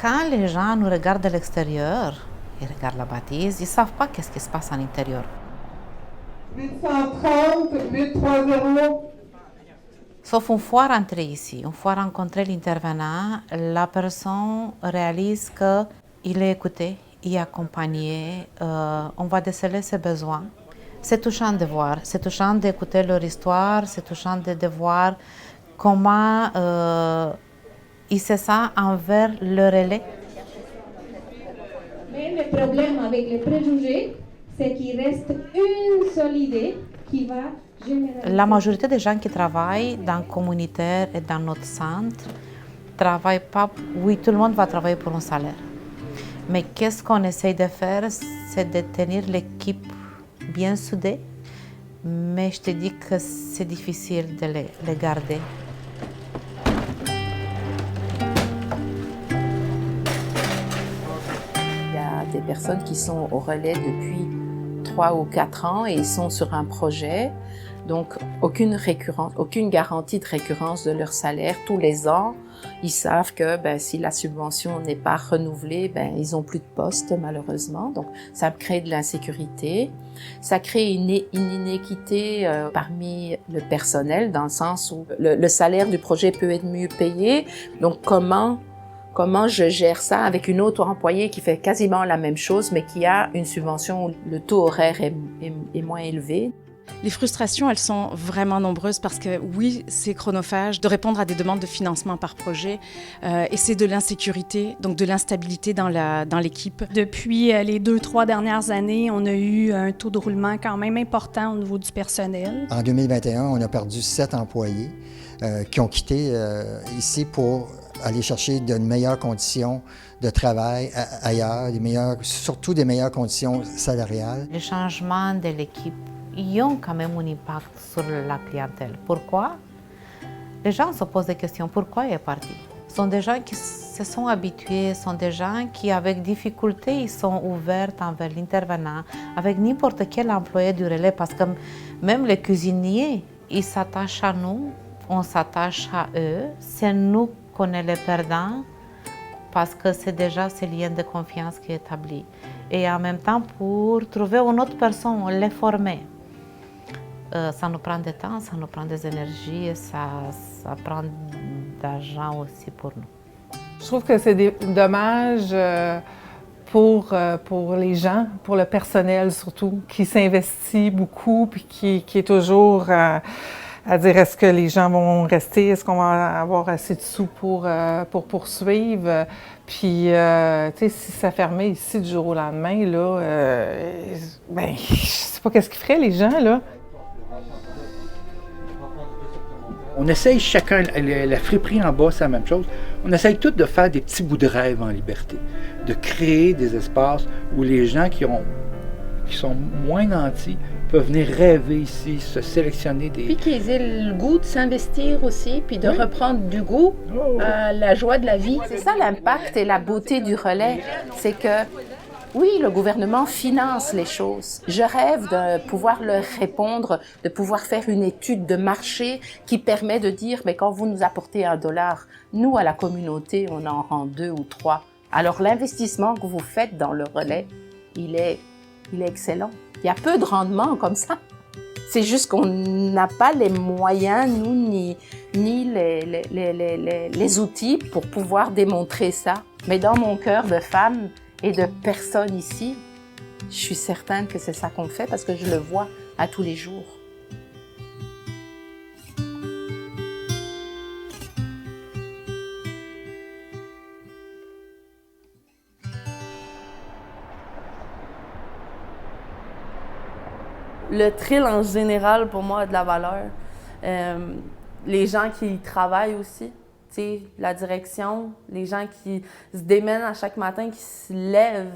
Quand les gens nous regardent de l'extérieur, ils regardent la bâtisse, ils ne savent pas qu'est-ce qui se passe à l'intérieur. 830, 830. Sauf une fois rentré ici, une fois rencontré l'intervenant, la personne réalise qu'il est écouté, il est accompagné, on va déceler ses besoins. C'est touchant de voir, c'est touchant d'écouter leur histoire, c'est touchant de voir comment ils se sentent envers leur relais. Mais le problème avec les préjugés, c'est qu'il reste une seule idée qui va généraliser. La majorité des gens qui travaillent dans le communautaire et dans notre centre ne travaillent pas. Oui, tout le monde va travailler pour un salaire. Mais qu'est-ce qu'on essaye de faire, c'est de tenir l'équipe bien soudée. Mais je te dis que c'est difficile de les garder. Il y a des personnes qui sont au relais depuis 3 ou 4 ans et ils sont sur un projet. Donc, aucune garantie de récurrence de leur salaire. Tous les ans, ils savent que si la subvention n'est pas renouvelée, ils n'ont plus de poste, malheureusement. Donc, ça crée de l'insécurité. Ça crée une inéquité parmi le personnel, dans le sens où le salaire du projet peut être mieux payé. Donc, comment je gère ça avec une autre employée qui fait quasiment la même chose, mais qui a une subvention où le taux horaire est moins élevé? Les frustrations, elles sont vraiment nombreuses parce que oui, c'est chronophage de répondre à des demandes de financement par projet et c'est de l'insécurité, donc de l'instabilité dans l'équipe. Depuis les 2-3 dernières années, on a eu un taux de roulement quand même important au niveau du personnel. En 2021, on a perdu 7 employés qui ont quitté ici pour aller chercher de meilleures conditions de travail ailleurs, surtout des meilleures conditions salariales. Les changements de l'équipe, ils ont quand même un impact sur la clientèle. Pourquoi? Les gens se posent des questions. Pourquoi il est parti? Ce sont des gens qui se sont habitués, ce sont des gens qui, avec difficulté, ils sont ouverts envers l'intervenant, avec n'importe quel employé du relais, parce que même les cuisiniers, ils s'attachent à nous, on s'attache à eux. C'est nous qu'on est les perdants, parce que c'est déjà ce lien de confiance qui est établi. Et en même temps, pour trouver une autre personne, les former. Ça nous prend du temps, ça nous prend des énergies et ça prend de l'argent aussi pour nous. Je trouve que c'est dommage pour les gens, pour le personnel surtout, qui s'investit beaucoup puis qui est toujours à dire est-ce que les gens vont rester, est-ce qu'on va avoir assez de sous pour poursuivre. Puis, tu sais, si ça fermait ici du jour au lendemain, là, je sais pas qu'est-ce qu'ils feraient les gens, là. On essaye chacun, la friperie en bas, c'est la même chose. On essaye tous de faire des petits bouts de rêve en liberté, de créer des espaces où les gens qui sont moins nantis peuvent venir rêver ici, se sélectionner des... Puis qu'ils aient le goût de s'investir aussi, puis de reprendre du goût à la joie de la vie. C'est ça l'impact et la beauté du relais, c'est que oui, le gouvernement finance les choses. Je rêve de pouvoir leur répondre, de pouvoir faire une étude de marché qui permet de dire, mais quand vous nous apportez $1, nous, à la communauté, on en rend 2 ou 3. Alors, l'investissement que vous faites dans le relais, il est excellent. Il y a peu de rendement comme ça. C'est juste qu'on n'a pas les moyens, nous, ni les outils pour pouvoir démontrer ça. Mais dans mon cœur de femme, et de personnes ici, je suis certaine que c'est ça qu'on fait parce que je le vois à tous les jours. Le thrill en général pour moi a de la valeur. Les gens qui y travaillent aussi. T'sais, la direction, les gens qui se démènent à chaque matin, qui se lèvent,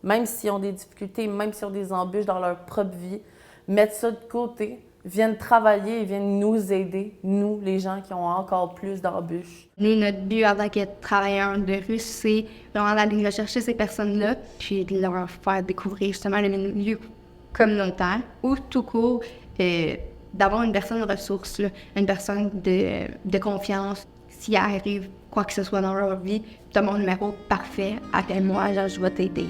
même s'ils ont des difficultés, même s'ils ont des embûches dans leur propre vie, mettent ça de côté, viennent travailler et viennent nous aider, nous, les gens qui ont encore plus d'embûches. Nous, notre but en tant que travailleurs de rue, c'est vraiment d'aller rechercher ces personnes-là, puis de leur faire découvrir justement le milieu communautaire ou tout court, d'avoir une personne ressource, là, une personne de confiance. s'il arrive quoi que ce soit dans leur vie, tu as mon numéro, parfait, appelle-moi, genre, je vais t'aider.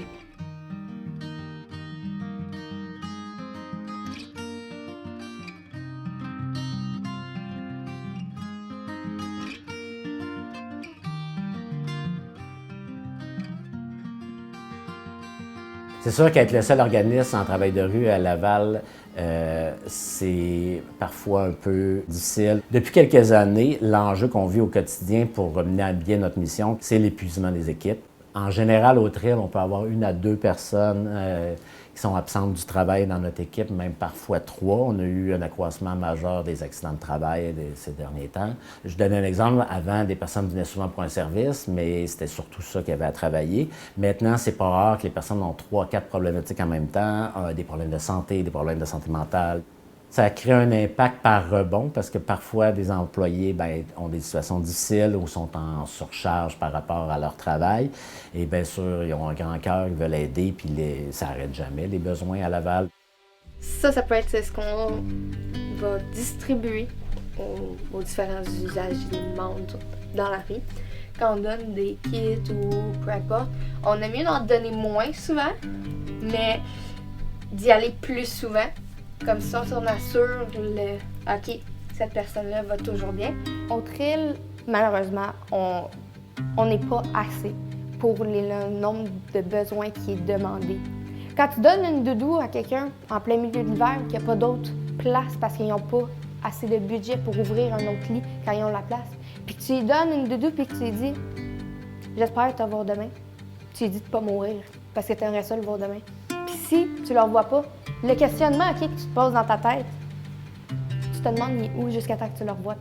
C'est sûr qu'être le seul organisme en travail de rue à Laval, c'est parfois un peu difficile. Depuis quelques années, l'enjeu qu'on vit au quotidien pour mener à bien notre mission, c'est l'épuisement des équipes. En général, au TRIL, on peut avoir 1 à 2 personnes qui sont absentes du travail dans notre équipe, même parfois 3. On a eu un accroissement majeur des accidents de travail ces derniers temps. Je donne un exemple. Avant, des personnes venaient souvent pour un service, mais c'était surtout ça qu'il y avait à travailler. Maintenant, c'est pas rare que les personnes ont 3-4 problématiques en même temps, des problèmes de santé, des problèmes de santé mentale. Ça crée un impact par rebond parce que parfois, des employés ont des situations difficiles ou sont en surcharge par rapport à leur travail. Et bien sûr, ils ont un grand cœur, ils veulent aider, puis ça n'arrête jamais, les besoins à Laval. Ça peut être ce qu'on va distribuer aux différents usagers dans la rue. Quand on donne des kits ou peu importe, on aime mieux d'en donner moins souvent, mais d'y aller plus souvent. Comme ça, on assure OK, cette personne-là va toujours bien. Au TRIL, malheureusement, on n'est pas assez pour le nombre de besoins qui est demandé. Quand tu donnes une doudou à quelqu'un en plein milieu de l'hiver qui n'a pas d'autre place parce qu'ils n'ont pas assez de budget pour ouvrir un autre lit quand ils ont la place, puis que tu lui donnes une doudou puis que tu lui dis « J'espère te voir demain », tu lui dis de ne pas mourir parce que tu aimerais ça le voir demain. Puis si tu ne le revois pas, le questionnement que tu te poses dans ta tête, tu te demandes il est où jusqu'à temps que tu le revois.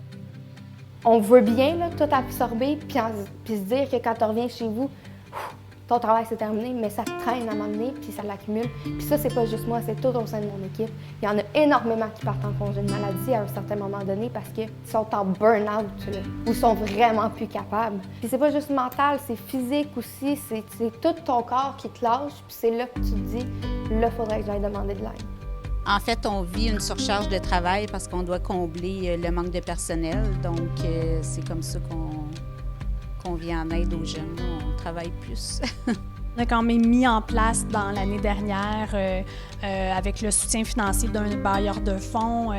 On veut bien là, tout absorber puis se dire que quand tu reviens chez vous, ton travail c'est terminé, mais ça te traîne à un moment donné puis ça l'accumule. Puis ça, c'est pas juste moi, c'est tout au sein de mon équipe. Il y en a énormément qui partent en congé de maladie à un certain moment donné parce qu'ils sont en burn-out ou sont vraiment plus capables. Puis c'est pas juste mental, c'est physique aussi, c'est tout ton corps qui te lâche puis c'est là que tu te dis, là, faudrait que j'aille demander de l'aide. En fait, on vit une surcharge de travail parce qu'on doit combler le manque de personnel. Donc, c'est comme ça qu'on vient en aide aux jeunes. On travaille plus. On a quand même mis en place dans l'année dernière, avec le soutien financier d'un bailleur de fonds,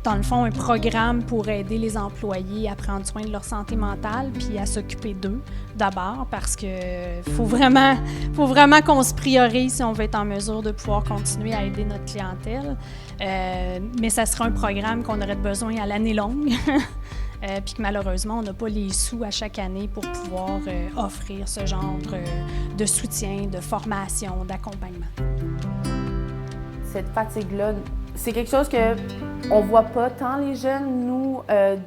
dans le fond, un programme pour aider les employés à prendre soin de leur santé mentale puis à s'occuper d'eux d'abord parce que faut vraiment qu'on se priorise si on veut être en mesure de pouvoir continuer à aider notre clientèle. Mais ça sera un programme qu'on aurait besoin à l'année longue. Puis que malheureusement, on n'a pas les sous à chaque année pour pouvoir offrir ce genre de soutien, de formation, d'accompagnement. Cette fatigue-là, c'est quelque chose qu'on ne voit pas tant les jeunes, nous,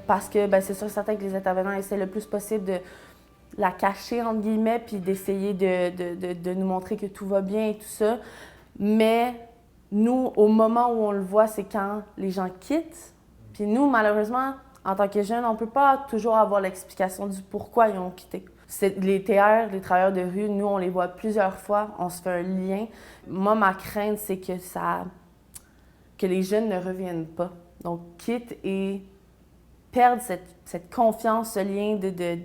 parce que c'est sûr et certain que les intervenants essaient le plus possible de la cacher, entre guillemets, puis d'essayer de nous montrer que tout va bien et tout ça. Mais nous, au moment où on le voit, c'est quand les gens quittent. Puis nous, malheureusement, en tant que jeunes, on ne peut pas toujours avoir l'explication du pourquoi ils ont quitté. Les TR, les travailleurs de rue, nous, on les voit plusieurs fois, on se fait un lien. Moi, ma crainte, c'est que les jeunes ne reviennent pas. Donc, quittent et perdent cette confiance, ce lien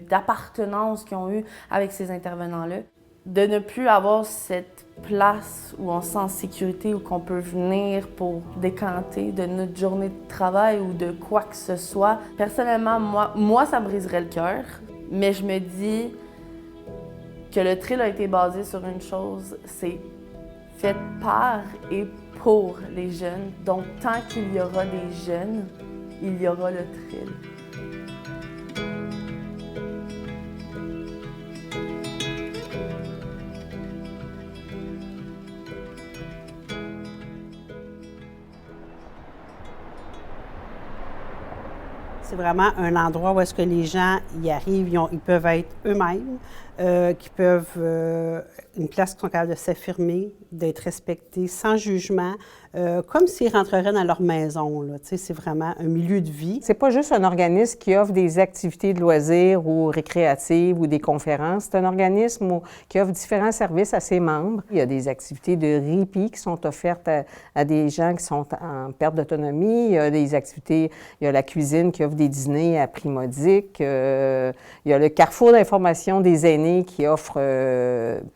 d'appartenance qu'ils ont eu avec ces intervenants-là. De ne plus avoir cette place où on se sent en sécurité, où qu'on peut venir pour décanter de notre journée de travail ou de quoi que ce soit. Personnellement, moi ça me briserait le cœur, mais je me dis que le TRIL a été basé sur une chose, c'est fait par et pour les jeunes. Donc, tant qu'il y aura des jeunes, il y aura le TRIL. C'est vraiment un endroit où est-ce que les gens y arrivent, ils peuvent être eux-mêmes, une place qui sont capables de s'affirmer, d'être respectés sans jugement, comme s'ils rentreraient dans leur maison, là. Tu sais, c'est vraiment un milieu de vie. C'est pas juste un organisme qui offre des activités de loisirs ou récréatives ou des conférences. C'est un organisme qui offre différents services à ses membres. Il y a des activités de répit qui sont offertes à des gens qui sont en perte d'autonomie. Il y a des activités, il y a la cuisine qui offre des dîners à prix modique. Il y a le carrefour d'information des aînés qui offre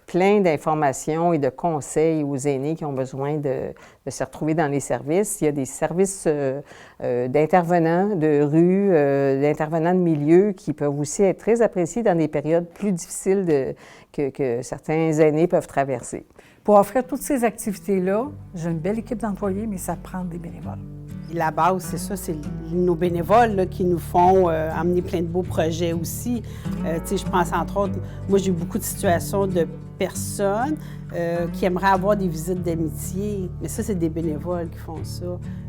plein d'informations et de conseils aux aînés qui ont besoin de se retrouver dans les services. Il y a des services d'intervenants de rue, d'intervenants de milieu qui peuvent aussi être très appréciés dans des périodes plus difficiles que certains aînés peuvent traverser. Pour offrir toutes ces activités-là, j'ai une belle équipe d'employés, mais ça prend des bénévoles. La base, c'est ça, c'est nos bénévoles là, qui nous font amener plein de beaux projets aussi. Tu sais, je pense entre autres, moi j'ai eu beaucoup de situations de personnes qui aimeraient avoir des visites d'amitié, mais ça, c'est des bénévoles qui font ça.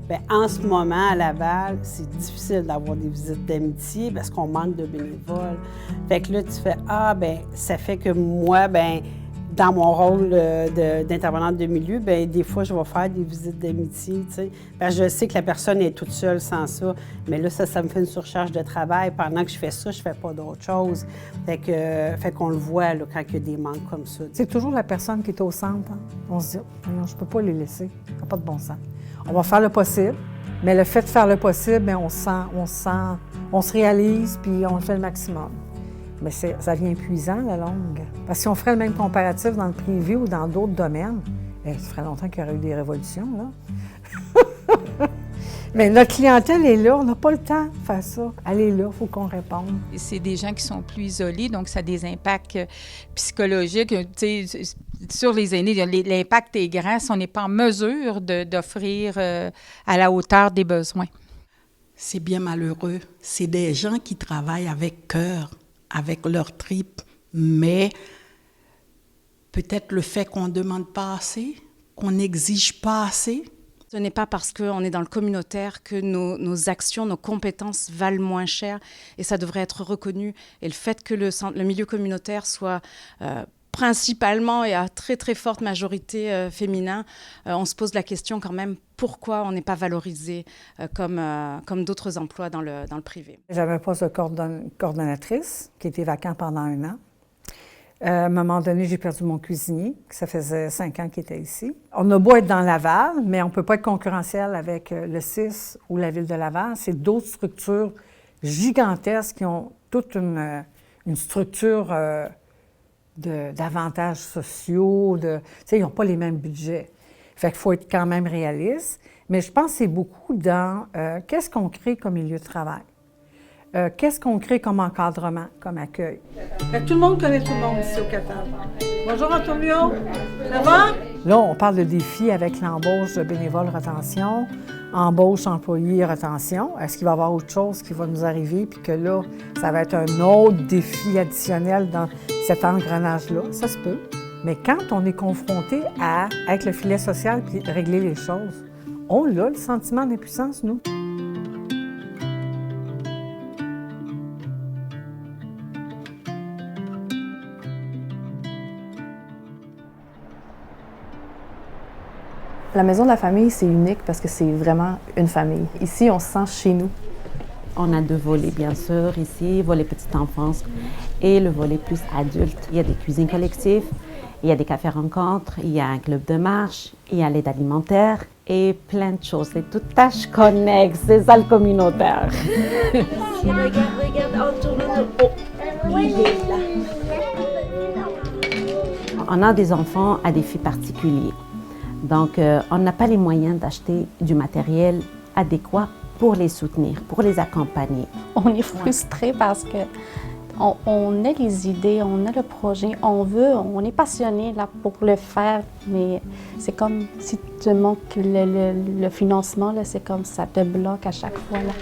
Bien, en ce moment, à Laval, c'est difficile d'avoir des visites d'amitié parce qu'on manque de bénévoles. Fait que là, tu fais « Ah, bien, ça fait que moi, bien, dans mon rôle d'intervenante de milieu, bien, des fois, je vais faire des visites d'amitié, tu sais. Parce que je sais que la personne est toute seule sans ça, mais là, ça me fait une surcharge de travail. Pendant que je fais ça, je fais pas d'autre chose. Fait qu'on le voit, là, quand il y a des manques comme ça. C'est toujours la personne qui est au centre. Hein? On se dit, non, je peux pas les laisser. Ça n'a pas de bon sens. On va faire le possible, mais le fait de faire le possible, bien, on se réalise, puis on fait le maximum. Mais ça devient épuisant, la longue. Parce que si on ferait le même comparatif dans le privé ou dans d'autres domaines, bien, ça ferait longtemps qu'il y aurait eu des révolutions, là. Mais notre clientèle est là, on n'a pas le temps de faire ça. Elle est là, il faut qu'on réponde. C'est des gens qui sont plus isolés, donc ça a des impacts psychologiques. Tu sais, sur les aînés, l'impact est grand si on n'est pas en mesure d'offrir à la hauteur des besoins. C'est bien malheureux. C'est des gens qui travaillent avec cœur, avec leur tripes, mais peut-être le fait qu'on ne demande pas assez, qu'on n'exige pas assez. Ce n'est pas parce qu'on est dans le communautaire que nos actions, nos compétences valent moins cher et ça devrait être reconnu. Et le fait que le milieu communautaire soit principalement et à très très forte majorité féminin, on se pose la question quand même pourquoi on n'est pas valorisé comme d'autres emplois dans le privé. J'avais un poste de coordonnatrice qui était vacant pendant 1 an. À un moment donné, j'ai perdu mon cuisinier, ça faisait 5 ans qu'il était ici. On a beau être dans Laval, mais on ne peut pas être concurrentiel avec le CIS ou la Ville de Laval. C'est d'autres structures gigantesques qui ont toute une structure d'avantages sociaux. Ils n'ont pas les mêmes budgets. Fait qu'il faut être quand même réaliste. Mais je pense que c'est beaucoup dans qu'est-ce qu'on crée comme milieu de travail. Qu'est-ce qu'on crée comme encadrement, comme accueil? Tout le monde connaît tout le monde ici au Qatar. Bonjour Antonio, ça va? Là, on parle de défis avec l'embauche de bénévoles retention, embauche employés retention. Est-ce qu'il va y avoir autre chose qui va nous arriver puis que là, ça va être un autre défi additionnel dans cet engrenage-là? Ça se peut. Mais quand on est confronté avec le filet social puis régler les choses, on a le sentiment d'impuissance, nous. La maison de la famille, c'est unique parce que c'est vraiment une famille. Ici, on se sent chez nous. On a 2 volets, bien sûr, ici, volet petite enfance et le volet plus adulte. Il y a des cuisines collectives, il y a des cafés rencontres, il y a un club de marche, il y a l'aide alimentaire et plein de choses. C'est tout tâches connexes, c'est ça le communautaire. Regarde, oh, il est là. On a des enfants à défis particuliers. Donc, on n'a pas les moyens d'acheter du matériel adéquat pour les soutenir, pour les accompagner. On est frustrés parce que on a les idées, on a le projet, on est passionné là, pour le faire, mais c'est comme si tu manques le financement, là, c'est comme ça te bloque à chaque fois. Là.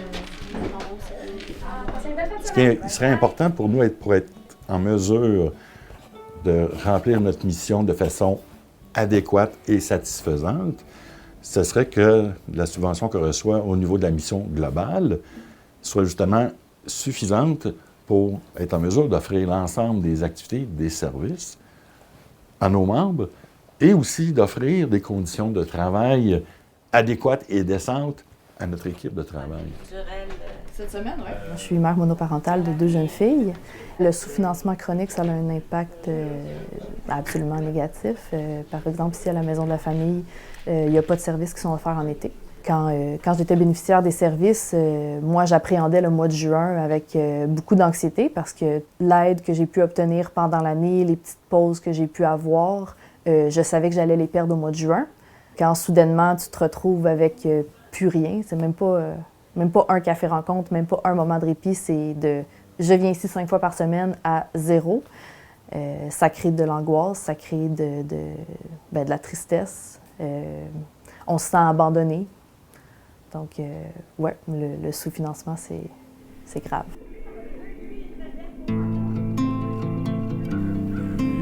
Ce qui serait important pour nous, pour être en mesure de remplir notre mission de façon adéquate et satisfaisante, ce serait que la subvention qu'on reçoit au niveau de la mission globale soit justement suffisante pour être en mesure d'offrir l'ensemble des activités, des services à nos membres et aussi d'offrir des conditions de travail adéquate et décente à notre équipe de travail. Cette semaine, oui. Je suis mère monoparentale de 2 jeunes filles. Le sous-financement chronique, ça a un impact absolument négatif. Par exemple, ici à la Maison de la famille, il n'y a pas de services qui sont offerts en été. Quand j'étais bénéficiaire des services, moi, j'appréhendais le mois de juin avec beaucoup d'anxiété parce que l'aide que j'ai pu obtenir pendant l'année, les petites pauses que j'ai pu avoir, je savais que j'allais les perdre au mois de juin. Quand soudainement, tu te retrouves avec plus rien, c'est même pas un café rencontre, même pas un moment de répit, c'est de « je viens ici 5 fois par semaine » à 0. Ça crée de l'angoisse, ça crée de la tristesse. On se sent abandonné. Donc, ouais, le sous-financement, c'est grave.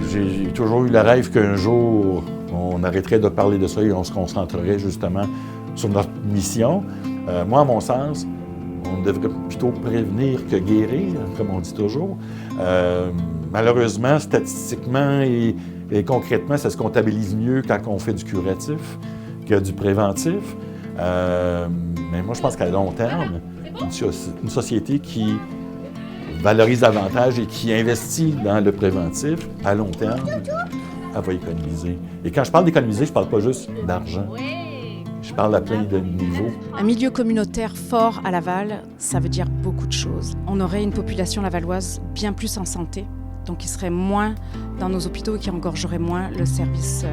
J'ai toujours eu le rêve qu'un jour, on arrêterait de parler de ça et on se concentrerait justement sur notre mission. Moi, à mon sens, on devrait plutôt prévenir que guérir, comme on dit toujours. Malheureusement, statistiquement et concrètement, ça se comptabilise mieux quand on fait du curatif que du préventif. Mais moi, je pense qu'à long terme, une société qui valorise davantage et qui investit dans le préventif, à long terme, elle va économiser. Et quand je parle d'économiser, je ne parle pas juste d'argent. Je parle à plein de niveaux. Un milieu communautaire fort à Laval, ça veut dire beaucoup de choses. On aurait une population lavalloise bien plus en santé, donc il serait moins dans nos hôpitaux et qui engorgerait moins les services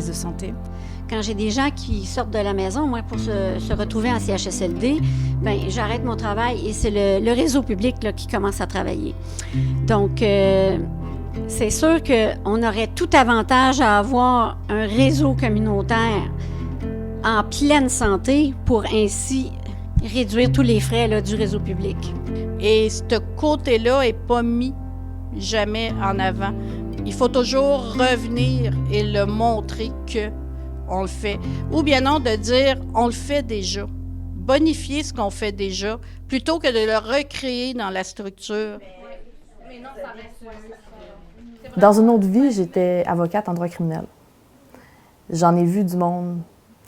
de santé. Quand j'ai des gens qui sortent de la maison, moi, pour se retrouver en CHSLD, bien, j'arrête mon travail et c'est le réseau public là, qui commence à travailler. Donc, c'est sûr qu'on aurait tout avantage à avoir un réseau communautaire en pleine santé pour ainsi réduire tous les frais là, du réseau public. Et ce côté-là n'est pas mis jamais en avant. Il faut toujours revenir et le montrer qu'on le fait. Ou bien non, de dire on le fait déjà. Bonifier ce qu'on fait déjà, plutôt que de le recréer dans la structure. Dans une autre vie, j'étais avocate en droit criminel. J'en ai vu du monde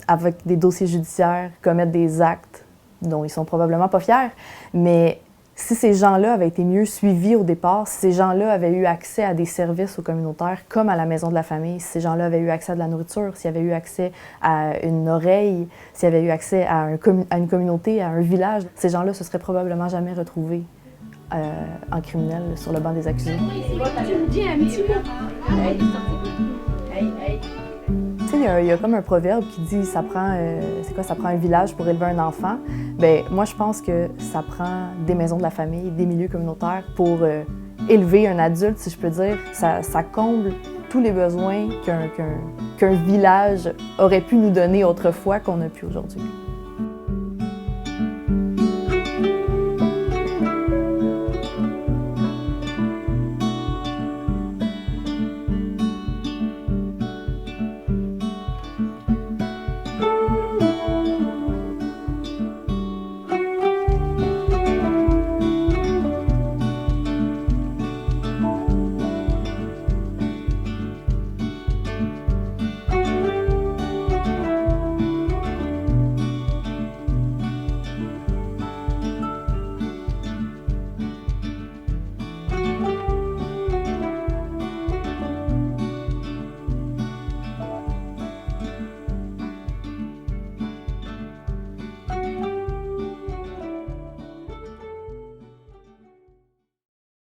avec des dossiers judiciaires commettre des actes dont ils sont probablement pas fiers, mais si ces gens-là avaient été mieux suivis au départ, si ces gens-là avaient eu accès à des services aux communautaires comme à la Maison de la famille, si ces gens-là avaient eu accès à de la nourriture, s'ils avaient eu accès à une oreille, s'ils avaient eu accès à une communauté, à un village, ces gens-là se seraient probablement jamais retrouvés en criminel sur le banc des accusés. Tu sais, il y a comme un proverbe qui dit ça prend un village pour élever un enfant. Bien, moi, je pense que ça prend des maisons de la famille, des milieux communautaires pour élever un adulte, si je peux dire. Ça comble tous les besoins qu'un village aurait pu nous donner autrefois qu'on n'a plus aujourd'hui.